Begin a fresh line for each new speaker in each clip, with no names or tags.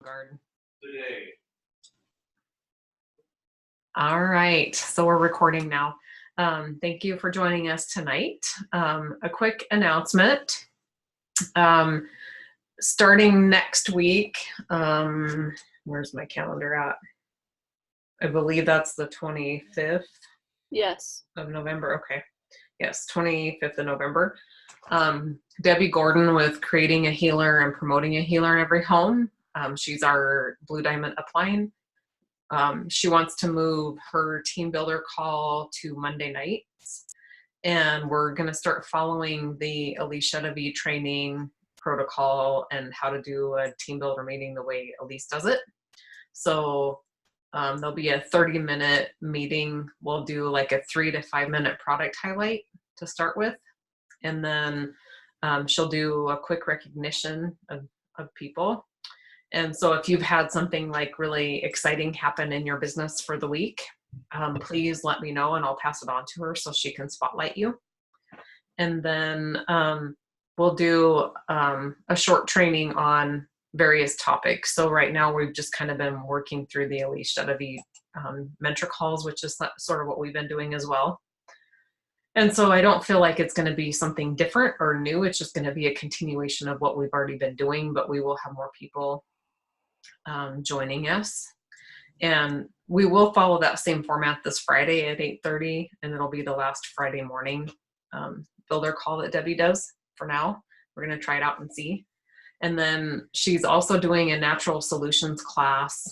Guard.
Today.
All right, so we're recording now. Thank you for joining us tonight. A quick announcement. Starting next week, where's my calendar at? I believe that's the 25th.
Yes.
Of November. Okay. Yes, 25th of November. Debbie Gordon with Creating a Healer and Promoting a Healer in Every Home. She's our Blue Diamond upline. She wants to move her team builder call to Monday nights. And we're going to start following the Alicia David training protocol and how to do a team builder meeting the way Elise does it. So there'll be a 30-minute meeting. We'll do like a 3 to 5 minute product highlight to start with. And then she'll do a quick recognition of people. And so if you've had something like really exciting happen in your business for the week, please let me know and I'll pass it on to her so she can spotlight you. And then we'll do a short training on various topics. So right now we've just kind of been working through the Alicia David mentor calls, which is sort of what we've been doing as well. And so I don't feel like it's going to be something different or new. It's just going to be a continuation of what we've already been doing, but we will have more people joining us. And we will follow that same format this Friday at 8:30, and it'll be the last Friday morning builder call that Debbie does for now. We're going to try it out and see. And then she's also doing a natural solutions class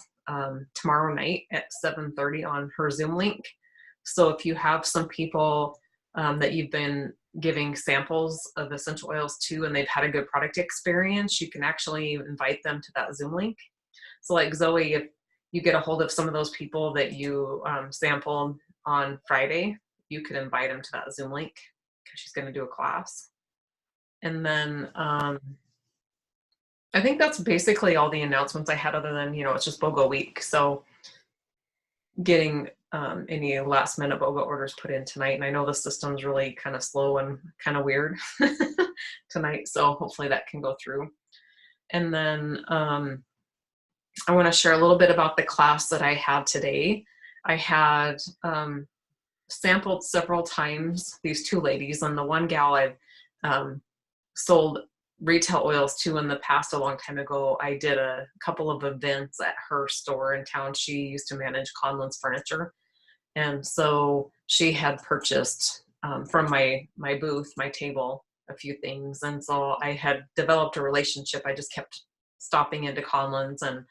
tomorrow night at 7:30 on her Zoom link. So if you have some people that you've been giving samples of essential oils to and they've had a good product experience, you can actually invite them to that Zoom link. So like Zoe, if you get a hold of some of those people that you sampled on Friday, you could invite them to that Zoom link because she's going to do a class. And then I think that's basically all the announcements I had, other than, it's just BOGO week. So getting any last minute BOGO orders put in tonight. And I know the system's really kind of slow and kind of weird tonight. So hopefully that can go through. And then I want to share a little bit about the class that I had today. I had sampled several times these two ladies, and the one gal I've sold retail oils to in the past a long time ago. I did a couple of events at her store in town. She used to manage Conlon's Furniture. And so she had purchased from my booth, my table, a few things. And so I had developed a relationship. I just kept stopping into Conlon's and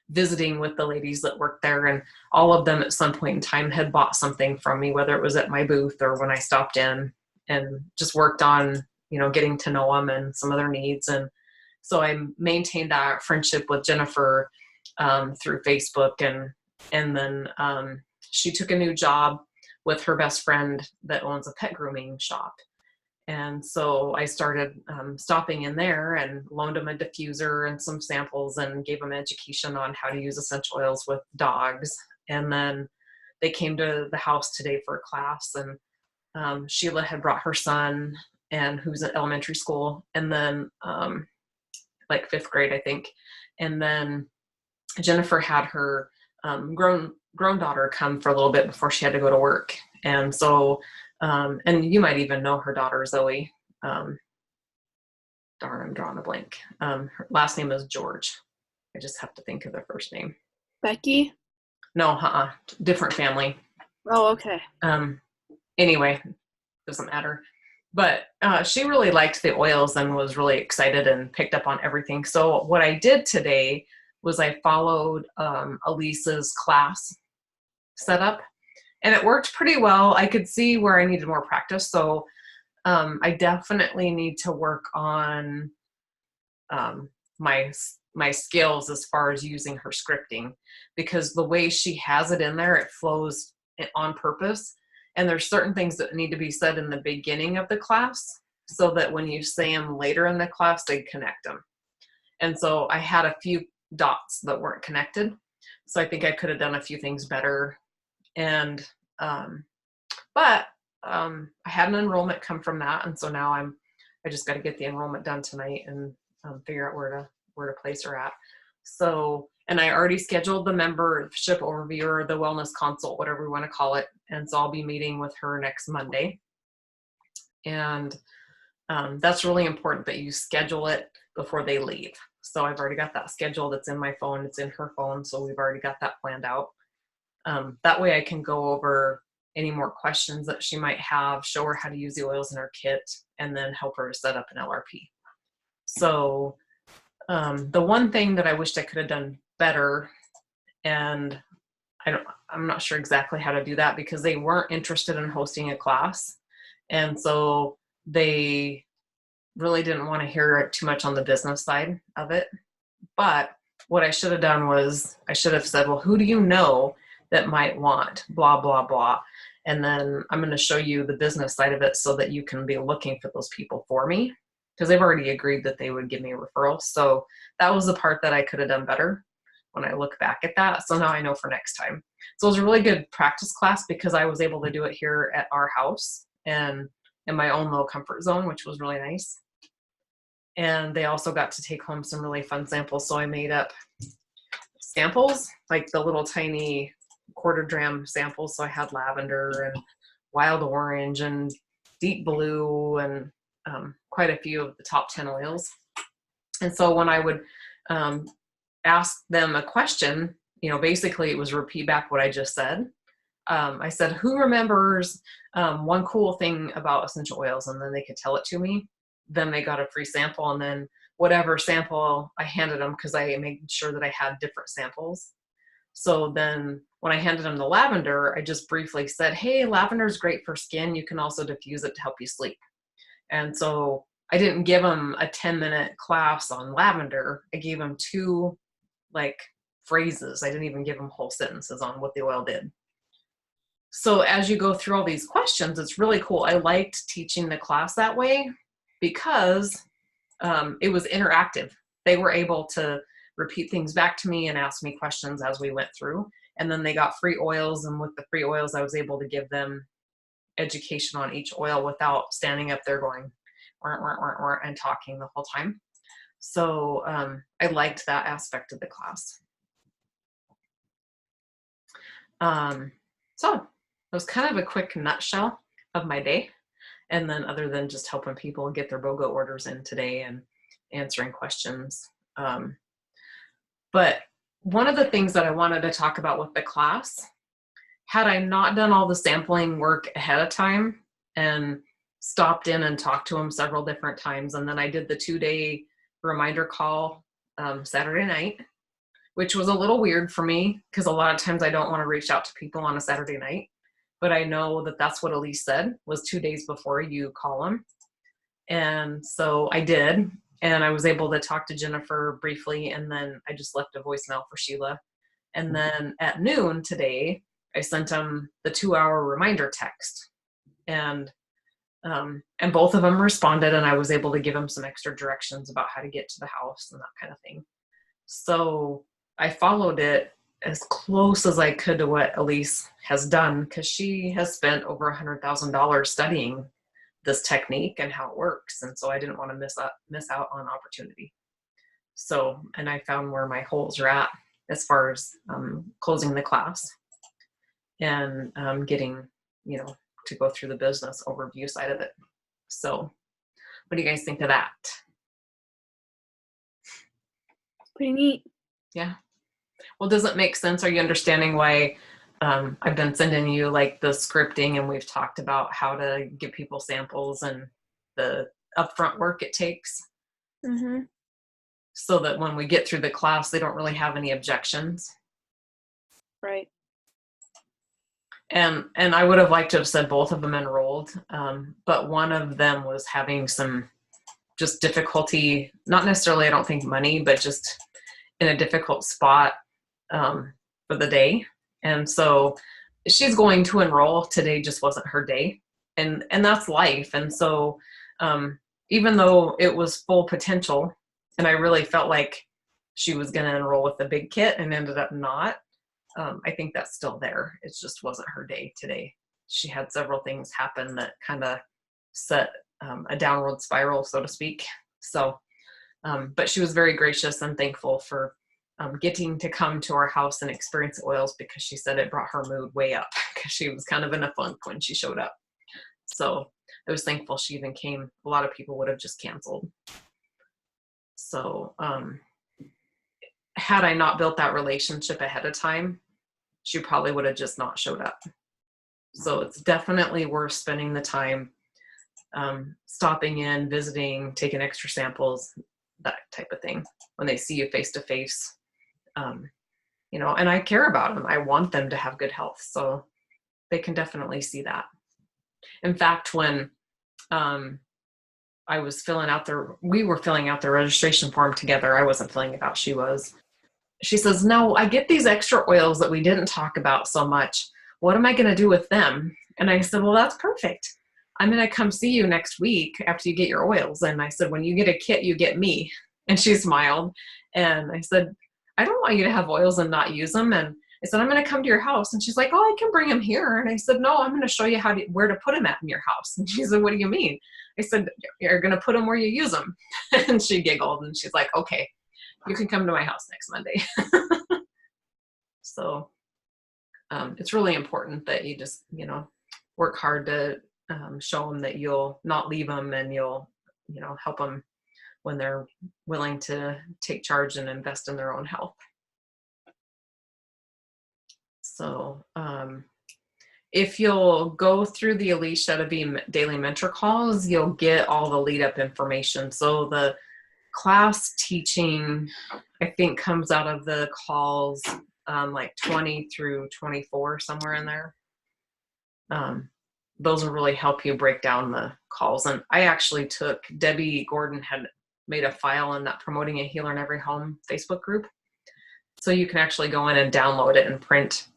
visiting with the ladies that worked there, and all of them at some point in time had bought something from me, whether it was at my booth or when I stopped in, and just worked on, getting to know them and some of their needs. And so I maintained that friendship with Jennifer through Facebook, and then she took a new job with her best friend that owns a pet grooming shop. And so I started stopping in there and loaned them a diffuser and some samples and gave them education on how to use essential oils with dogs. And then they came to the house today for a class, and Sheila had brought her son, and who's at elementary school, and then like 5th grade, I think. And then Jennifer had her grown daughter come for a little bit before she had to go to work. And so and you might even know her daughter, Zoe. Darn, I'm drawing a blank. Her last name is George. I just have to think of the first name.
Becky?
No, different family.
Oh, okay.
Anyway, doesn't matter. But she really liked the oils and was really excited and picked up on everything. So what I did today was I followed Elisa's class setup. And it worked pretty well. I could see where I needed more practice. So I definitely need to work on my skills as far as using her scripting, because the way she has it in there, it flows on purpose. And there's certain things that need to be said in the beginning of the class so that when you say them later in the class, they connect them. And so I had a few dots that weren't connected. So I think I could have done a few things better. And but I had an enrollment come from that, and so now I just got to get the enrollment done tonight and figure out where to place her at. So, and I already scheduled the membership overview or the wellness consult, whatever we want to call it. And so I'll be meeting with her next Monday. And that's really important that you schedule it before they leave. So I've already got that scheduled. It's in my phone. It's in her phone. So we've already got that planned out. That way I can go over any more questions that she might have, show her how to use the oils in her kit, and then help her to set up an LRP. So the one thing that I wished I could have done better, and I'm not sure exactly how to do that because they weren't interested in hosting a class. And so they really didn't want to hear too much on the business side of it. But what I should have done was I should have said, well, who do you know that might want blah, blah, blah. And then I'm going to show you the business side of it so that you can be looking for those people for me, because they've already agreed that they would give me a referral. So that was the part that I could have done better when I look back at that. So now I know for next time. So it was a really good practice class because I was able to do it here at our house and in my own little comfort zone, which was really nice. And they also got to take home some really fun samples. So I made up samples, like the little tiny quarter dram samples. So I had lavender and wild orange and deep blue and quite a few of the top 10 oils. And so when I would ask them a question, basically it was repeat back what I just said. I said, who remembers one cool thing about essential oils? And then they could tell it to me. Then they got a free sample, and then whatever sample I handed them, because I made sure that I had different samples. So then when I handed them the lavender, I just briefly said, hey, lavender is great for skin. You can also diffuse it to help you sleep. And so I didn't give them a 10-minute class on lavender. I gave them 2 phrases. I didn't even give them whole sentences on what the oil did. So as you go through all these questions, it's really cool. I liked teaching the class that way because it was interactive. They were able to repeat things back to me and ask me questions as we went through. And then they got free oils. And with the free oils, I was able to give them education on each oil without standing up there going, wah, wah, wah, wah, and talking the whole time. So I liked that aspect of the class. So it was kind of a quick nutshell of my day. And then other than just helping people get their BOGO orders in today and answering questions. But one of the things that I wanted to talk about with the class, had I not done all the sampling work ahead of time and stopped in and talked to them several different times, and then I did the 2-day reminder call Saturday night, which was a little weird for me because a lot of times I don't want to reach out to people on a Saturday night. But I know that that's what Elise said, was 2 days before you call them. And so I did. And I was able to talk to Jennifer briefly. And then I just left a voicemail for Sheila. And then at noon today, I sent them the 2-hour reminder text. And both of them responded. And I was able to give them some extra directions about how to get to the house and that kind of thing. So I followed it as close as I could to what Elise has done, because she has spent over $100,000 studying this technique and how it works. And so I didn't want to miss out on opportunity. So, and I found where my holes are at as far as closing the class and getting, to go through the business overview side of it. So what do you guys think of that?
Pretty neat.
Yeah. Well, does it make sense? Are you understanding why I've been sending you the scripting, and we've talked about how to give people samples and the upfront work it takes?
Mm-hmm.
So that when we get through the class, they don't really have any objections.
Right.
And I would have liked to have said both of them enrolled, but one of them was having some just difficulty, not necessarily, I don't think money, but just in a difficult spot for the day. And so she's going to enroll. Today just wasn't her day. And that's life. And so even though it was full potential, and I really felt like she was going to enroll with the big kit and ended up not, I think that's still there. It just wasn't her day today. She had several things happen that kind of set a downward spiral, so to speak. So, but she was very gracious and thankful for getting to come to our house and experience the oils, because she said it brought her mood way up because she was kind of in a funk when she showed up. So I was thankful she even came. A lot of people would have just canceled. So had I not built that relationship ahead of time, she probably would have just not showed up. So it's definitely worth spending the time stopping in, visiting, taking extra samples, that type of thing, when they see you face to face. You know, and I care about them. I want them to have good health. So they can definitely see that. In fact, when I was we were filling out the registration form together. I wasn't filling it out. She was. She says, no, I get these extra oils that we didn't talk about so much. What am I going to do with them? And I said, well, that's perfect. I'm going to come see you next week after you get your oils. And I said, when you get a kit, you get me. And she smiled. And I said, I don't want you to have oils and not use them. And I said, I'm going to come to your house. And she's like, oh, I can bring them here. And I said, no, I'm going to show you where to put them at in your house. And she said, what do you mean? I said, you're going to put them where you use them. And she giggled and she's like, okay, you can come to my house next Monday. So it's really important that you just, you know, work hard to show them that you'll not leave them, and you'll, you know, help them when they're willing to take charge and invest in their own health. So if you'll go through the Elise Shedevy daily mentor calls, you'll get all the lead up information. So the class teaching, I think, comes out of the calls like 20 through 24, somewhere in there. Those will really help you break down the calls. And I actually Debbie Gordon had made a file in that Promoting a Healer in Every Home Facebook group. So you can actually go in and download it and print.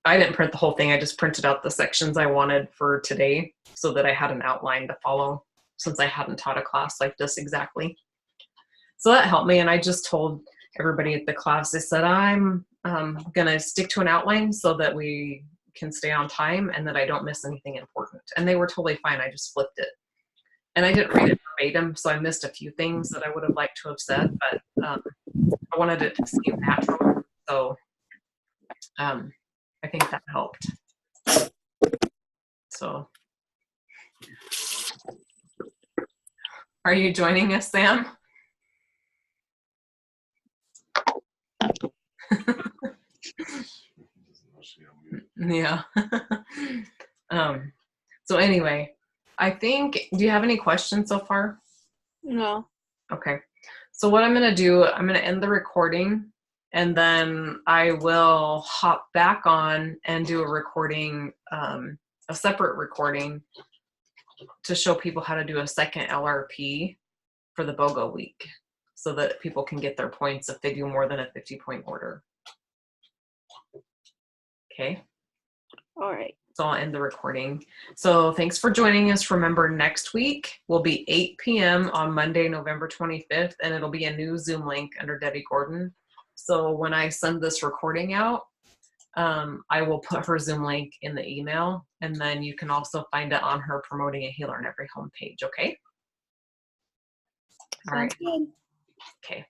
I didn't print the whole thing. I just printed out the sections I wanted for today so that I had an outline to follow, since I hadn't taught a class like this exactly. So that helped me. And I just told everybody at the class, I said, I'm going to stick to an outline so that we can stay on time and that I don't miss anything important. And they were totally fine. I just flipped it. And I didn't read it verbatim, so I missed a few things that I would have liked to have said, but I wanted it to seem natural. So I think that helped. So are you joining us, Sam? Yeah. So anyway, I think, do you have any questions so far?
No.
Okay. So what I'm going to do, I'm going to end the recording, and then I will hop back on and do a recording, a separate recording, to show people how to do a second LRP for the BOGO week, so that people can get their points if they do more than a 50-point order. Okay.
All right.
So I'll end the recording. So thanks for joining us. Remember, next week will be 8 p.m. on Monday, November 25th, and it'll be a new Zoom link under Debbie Gordon. So when I send this recording out, I will put her Zoom link in the email, and then you can also find it on her Promoting a Healer in Every Home page, okay? All right.
Sounds good.
Okay.